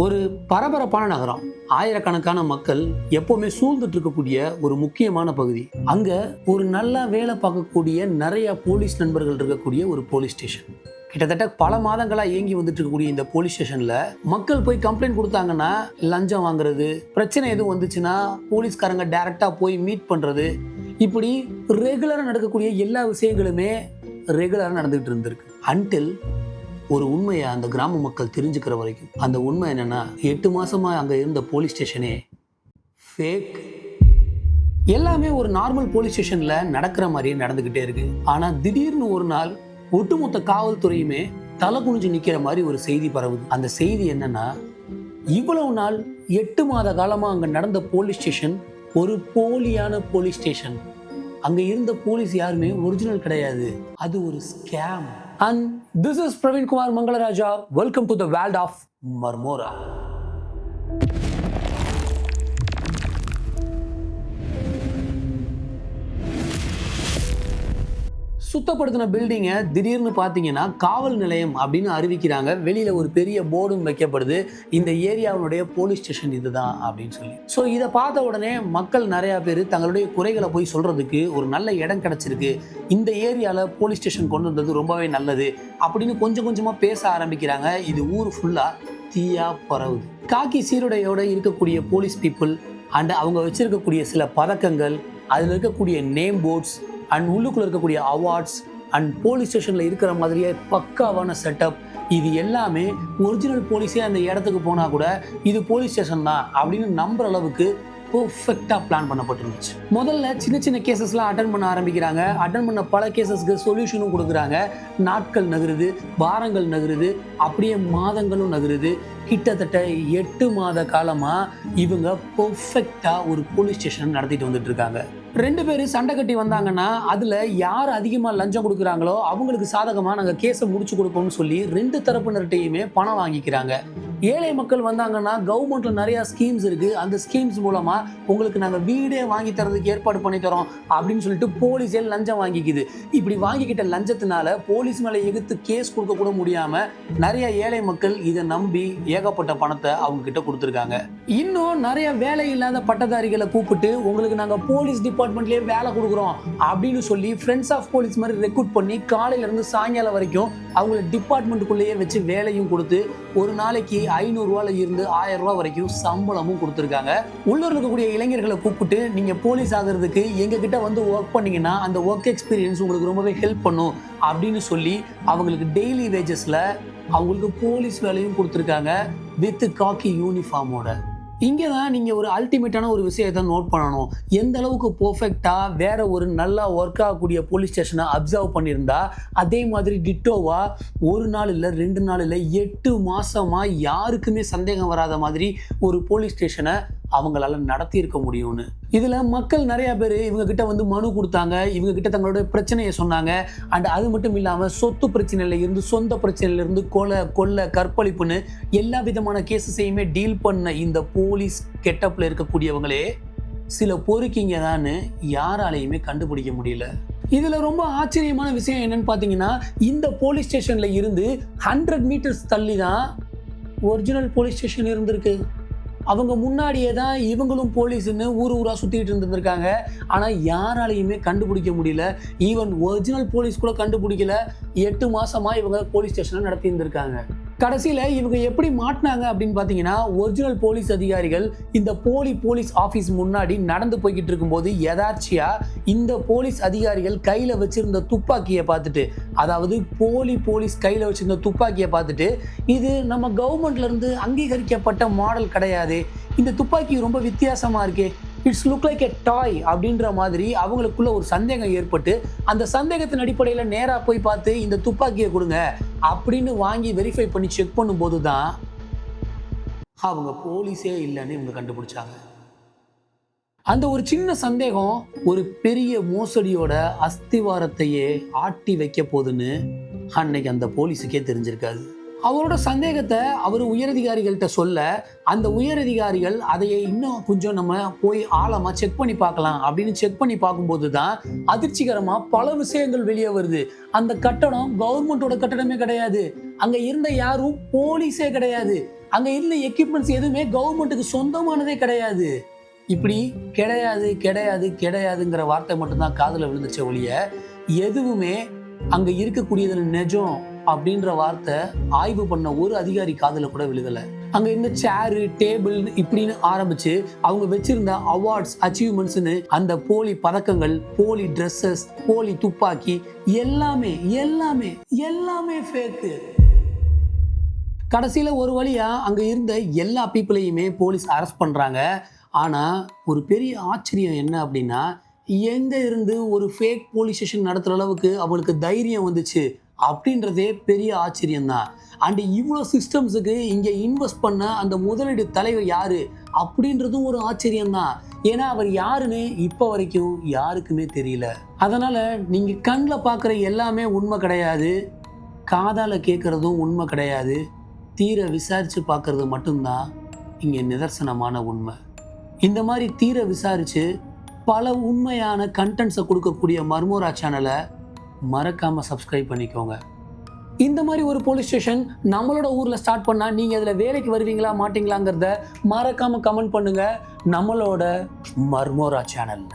ஒரு பரபரப்பான நகரம், ஆயிரக்கணக்கான மக்கள் எப்பவுமே சூழ்ந்துட்டு இருக்கக்கூடிய ஒரு முக்கியமான பகுதி. அங்க ஒரு நல்லா வேலை பார்க்கக்கூடிய நிறைய போலீஸ் நண்பர்கள் இருக்கக்கூடிய ஒரு போலீஸ் ஸ்டேஷன். கிட்டத்தட்ட பல மாதங்களா இயங்கி வந்துட்டு இருக்கக்கூடிய இந்த போலீஸ் ஸ்டேஷன்ல மக்கள் போய் கம்ப்ளைண்ட் கொடுத்தாங்கன்னா லஞ்சம் வாங்குறது, பிரச்சனை எதுவும் வந்துச்சுன்னா போலீஸ்காரங்க டைரக்டா போய் மீட் பண்றது, இப்படி ரெகுலரா நடக்கக்கூடிய எல்லா விஷயங்களுமே ரெகுலரா நடந்துகிட்டு இருந்திருக்கு. அன்டில் ஒரு உண்மையை அந்த கிராம மக்கள் தெரிஞ்சுக்கிற வரைக்கும். அந்த உண்மை என்னன்னா, 8 மாசமா அங்க இருந்த போலீஸ் ஸ்டேஷனே ஃபேக். எல்லாமே ஒரு நார்மல் போலீஸ் ஸ்டேஷன்ல நடக்கிற மாதிரியே நடந்துகிட்டே இருக்கு. ஆனா திடீர்னு ஒரு நாள் ஒட்டுமொத்த காவல்துறையுமே தலை குனிஞ்சு நிக்கிற மாதிரி ஒரு செய்தி பரவுது. அந்த செய்தி என்னன்னா, இவ்வளவு நாள் 8 மாத காலமா அங்க நடந்த போலீஸ் ஸ்டேஷன் ஒரு போலியான போலீஸ் ஸ்டேஷன். அங்க இருந்த போலீஸ் யாருமே ஒரிஜினல் கிடையாது, அது ஒரு scam. And this is Praveen Kumar Mangalaraja. Welcome to the world of Marmora. சுத்தப்படுத்தின பில்டிங்கை திடீர்னு பார்த்தீங்கன்னா காவல் நிலையம் அப்படின்னு அறிவிக்கிறாங்க. வெளியில் ஒரு பெரிய போர்டும் வைக்கப்படுது, இந்த ஏரியாவுடைய போலீஸ் ஸ்டேஷன் இதுதான் அப்படின்னு சொல்லி. ஸோ இதை பார்த்த உடனே மக்கள் நிறையா பேர் தங்களுடைய குறைகளை போய் சொல்கிறதுக்கு ஒரு நல்ல இடம் கிடச்சிருக்கு, இந்த ஏரியாவில் போலீஸ் ஸ்டேஷன் கொண்டு வந்தது ரொம்பவே நல்லது அப்படின்னு கொஞ்சம் கொஞ்சமாக பேச ஆரம்பிக்கிறாங்க. இது ஊர் ஃபுல்லாக தீயா பரவுது. காக்கி சீருடையோடு இருக்கக்கூடிய போலீஸ் பீப்புள் அண்ட் அவங்க வச்சிருக்கக்கூடிய சில பதக்கங்கள், அதில் இருக்கக்கூடிய நேம் போர்ட்ஸ் அண்ட் உள்ளுக்குள்ள இருக்கக்கூடிய அவார்ட்ஸ் அண்ட் போலீஸ் ஸ்டேஷன்ல இருக்கிற மாதிரியே பக்காவான செட்டப், இது எல்லாமே ஒரிஜினல் போலீஸே அந்த இடத்துக்கு போனா கூட இது போலீஸ் ஸ்டேஷன் தான் அப்படின்னு நம்புற அளவுக்கு பர்ஃபெக்டாக பிளான் பண்ணப்பட்டிருந்துச்சு. முதல்ல சின்ன சின்ன கேசஸ்லாம் அட்டன் பண்ண ஆரம்பிக்கிறாங்க. அட்டன் பண்ண பல கேசஸ்க்கு சொல்யூஷனும் கொடுக்குறாங்க. நாட்கள் நகருது, வாரங்கள் நகருது, அப்படியே மாதங்களும் நகருது. கிட்டத்தட்ட 8 மாத காலமாக இவங்க பர்ஃபெக்டாக ஒரு போலீஸ் ஸ்டேஷன் நடத்திட்டு வந்துட்டு இருக்காங்க. 2 பேர் சண்டை கட்டி வந்தாங்கன்னா அதில் யார் அதிகமாக லஞ்சம் கொடுக்குறாங்களோ அவங்களுக்கு சாதகமாக நாங்கள் கேஸை முடிச்சு கொடுப்போம்னு சொல்லி 2 தரப்பினர்கிட்டையுமே பணம் வாங்கிக்கிறாங்க. ஏழை மக்கள் வந்தாங்கன்னா கவர்மெண்ட்ல நிறைய ஸ்கீம்ஸ் இருக்கு, அந்த ஸ்கீம்ஸ் மூலமா உங்களுக்கு நாங்கள் வீடே வாங்கி தரதுக்கு ஏற்பாடு பண்ணி தரோம் அப்படின்னு சொல்லிட்டு போலீஸே லஞ்சம் வாங்கிக்குது. இப்படி வாங்கிக்கிட்ட லஞ்சத்தினால போலீஸ் மேலே எதிர்த்து கேஸ் கொடுக்க கூட முடியாம நிறைய ஏழை மக்கள் இதை நம்பி ஏகப்பட்ட பணத்தை அவங்க கிட்ட கொடுத்துருக்காங்க. இன்னும் நிறைய வேலை இல்லாத பட்டதாரிகளை கூப்பிட்டு உங்களுக்கு நாங்கள் போலீஸ் டிபார்ட்மெண்ட்லேயே வேலை கொடுக்குறோம் அப்படின்னு சொல்லி ஃப்ரெண்ட்ஸ் ஆஃப் போலீஸ் மாதிரி ரெக்ரூட் பண்ணி காலையில இருந்து சாயங்காலம் வரைக்கும் அவங்கள டிபார்ட்மெண்ட்டுக்குள்ளேயே வச்சு வேலையும் கொடுத்து ஒரு நாளைக்கு 500 ரூபாயில இருந்து 1000 ரூபாய் வரைக்கும் சம்பளமும் கொடுத்துருக்காங்க. உள்ளூர் இருக்கக்கூடிய இளைஞர்களை கூப்பிட்டு நீங்க போலீஸ் ஆகிறதுக்கு எங்க கிட்ட வந்து ஒர்க் பண்ணீங்கன்னா அந்த ஒர்க் எக்ஸ்பீரியன்ஸ் உங்களுக்கு ரொம்பவே ஹெல்ப் பண்ணும் அப்படின்னு சொல்லி அவங்களுக்கு டெய்லி வேஜஸ்ல அவங்களுக்கு போலீஸ் வேலையும் கொடுத்துருக்காங்க வித் காக்கி யூனிஃபார்மோட. இங்கே தான் நீங்கள் ஒரு அல்டிமேட்டான ஒரு விஷயத்தை நோட் பண்ணணும். எந்த அளவுக்கு பர்ஃபெக்டாக வேற ஒரு நல்லா ஒர்க் ஆகக்கூடிய போலீஸ் ஸ்டேஷனை அப்சர்வ் பண்ணியிருந்தா அதே மாதிரி டிட்டோவாக ஒரு நாள் இல்லை 2 நாள் இல்லை 8 மாதமாக யாருக்குமே சந்தேகம் வராத மாதிரி ஒரு போலீஸ் ஸ்டேஷனை அவங்களால நடத்தி இருக்க முடியும்னு. இதில் மக்கள் நிறையா பேர் இவங்க கிட்ட வந்து மனு கொடுத்தாங்க, இவங்க கிட்ட தங்களோட பிரச்சனையை சொன்னாங்க. அண்ட் அது மட்டும் இல்லாமல் சொத்து பிரச்சனையில இருந்து சொந்த பிரச்சனையில இருந்து கொலை கற்பழிப்புன்னு எல்லா விதமான கேஸஸையுமே டீல் பண்ண இந்த போலீஸ் கெட்டப்பில் இருக்கக்கூடியவங்களே சில பொறுக்கிங்க தான் யாராலையுமே கண்டுபிடிக்க முடியல. இதில் ரொம்ப ஆச்சரியமான விஷயம் என்னன்னு பார்த்தீங்கன்னா, இந்த போலீஸ் ஸ்டேஷனில் இருந்து 100 மீட்டர்ஸ் தள்ளி தான் ஒரிஜினல் போலீஸ் ஸ்டேஷன் இருந்திருக்கு. அவங்க முன்னாடியே தான் இவங்களும் போலீஸ்ன்னு ஊராக சுற்றிட்டு இருந்திருக்காங்க. ஆனால் யாராலையுமே கண்டுபிடிக்க முடியல. ஈவன் ஒரிஜினல் போலீஸ் கூட கண்டுபிடிக்கல. 8 மாதமாக இவங்க போலீஸ் ஸ்டேஷனை நடத்தி இருந்திருக்காங்க. கடைசியில் இவங்க எப்படி மாட்டினாங்க அப்படின்னு பார்த்தீங்கன்னா, ஒரிஜினல் போலீஸ் அதிகாரிகள் இந்த போலீஸ் ஆஃபீஸ் முன்னாடி நடந்து போய்கிட்டு இருக்கும்போது எதார்ச்சியாக இந்த போலீஸ் அதிகாரிகள் கையில் வச்சிருந்த துப்பாக்கியை பார்த்துட்டு, அதாவது போலீஸ் கையில் வச்சிருந்த துப்பாக்கியை பார்த்துட்டு, இது நம்ம கவர்மெண்ட்லேருந்து அங்கீகரிக்கப்பட்ட மாடல் கிடையாது, இந்த துப்பாக்கி ரொம்ப வித்தியாசமாக இருக்கே, இட்ஸ் லுக் லைக் எ டாய் அப்படின்ற மாதிரி அவங்களுக்குள்ள ஒரு சந்தேகம் ஏற்பட்டு அந்த சந்தேகத்தின் அடிப்படையில் நேராக போய் பார்த்து இந்த துப்பாக்கியை கொடுங்க அப்படின்னு வாங்கி வெரிஃபை பண்ணி செக் பண்ணும்போது தான் அவங்க போலீஸே இல்லைன்னு இவங்க கண்டுபிடிச்சாங்க. அந்த ஒரு சின்ன சந்தேகம் ஒரு பெரிய மோசடியோட அஸ்திவாரத்தையே ஆட்டி வைக்க போகுதுன்னு அன்னைக்கு அந்த போலீஸுக்கே தெரிஞ்சிருக்காது. அவரோட சந்தேகத்தை அவர் உயரதிகாரிகள்கிட்ட சொல்ல அந்த உயரதிகாரிகள் அதையே இன்னும் கொஞ்சம் நம்ம போய் ஆழமா செக் பண்ணி பார்க்கலாம் அப்படின்னு செக் பண்ணி பார்க்கும்போது தான் அதிர்ச்சிகரமா பல விஷயங்கள் வெளியே வருது. அந்த கட்டடம் கவர்மெண்டோட கட்டடமே கிடையாது, அங்க இருந்த யாரும் போலீஸே கிடையாது, அங்க இருந்த எக்யூப்மெண்ட்ஸ் எதுவுமே கவர்மெண்ட்டுக்கு சொந்தமானதே கிடையாது. இப்படி கிடையாது கிடையாது கிடையாதுங்கிற வார்த்தை மட்டும்தான் காதுல விழுந்துச்ச ஒழிய எதுவுமே அங்க இருக்கக்கூடியதுல நிஜம் அப்படின்ற வார்த்தை ஆய்வு பண்ண ஒரு அதிகாரி காதுல கூட விழுகல. அங்க இருந்த சேரு டேபிள் இப்படின்னு ஆரம்பிச்சு அவங்க வச்சிருந்த அவார்ட்ஸ் அச்சீவ்மெண்ட்ஸ்னு அந்த போலி பதக்கங்கள், போலி ட்ரெஸ்ஸஸ், போலி துப்பாக்கி எல்லாமே எல்லாமே எல்லாமே ஃபேக்கு. கடைசியில ஒரு வழியா அங்க இருந்த எல்லா பீப்புளையுமே போலீஸ் அரெஸ்ட் பண்றாங்க. ஆனா ஒரு பெரிய ஆச்சரியம் என்ன அப்படின்னா, எங்க இருந்து ஒரு ஃபேக் போலீஸ் ஸ்டேஷன் நடத்துற அளவுக்கு அவளுக்கு தைரியம் வந்துச்சு அப்படின்றதே பெரிய ஆச்சரியம் தான். அண்ட் இவ்வளோ சிஸ்டம்ஸுக்கு இங்கே இன்வெஸ்ட் பண்ண அந்த முதலீடு தலைவர் யாரு அப்படின்றதும் ஒரு ஆச்சரியம் தான். ஏன்னா அவர் யாருன்னு இப்போ வரைக்கும் யாருக்குமே தெரியல. அதனால நீங்க கண்ணில் பார்க்குற எல்லாமே உண்மை கிடையாது, காதால கேட்கறதும் உண்மை கிடையாது, தீர விசாரிச்சு பார்க்கறது மட்டும்தான் இங்கே நிதர்சனமான உண்மை. இந்த மாதிரி தீர விசாரிச்சு பல உண்மையான கண்டென்ட்ஸை கொடுக்கக்கூடிய மர்மோரா சேனலை மறக்காம சப்ஸ்கிரைப் பண்ணிக்கோங்க. இந்த மாதிரி ஒரு போலீஸ் ஸ்டேஷன் நம்மளோட ஊர்ல ஸ்டார்ட் பண்ணா நீங்க இதுல வேலைக்கு வருவீங்களா மாட்டீங்களாங்கிறத மறக்காம கமெண்ட் பண்ணுங்க நம்மளோட மர்மோரா சேனல்ல.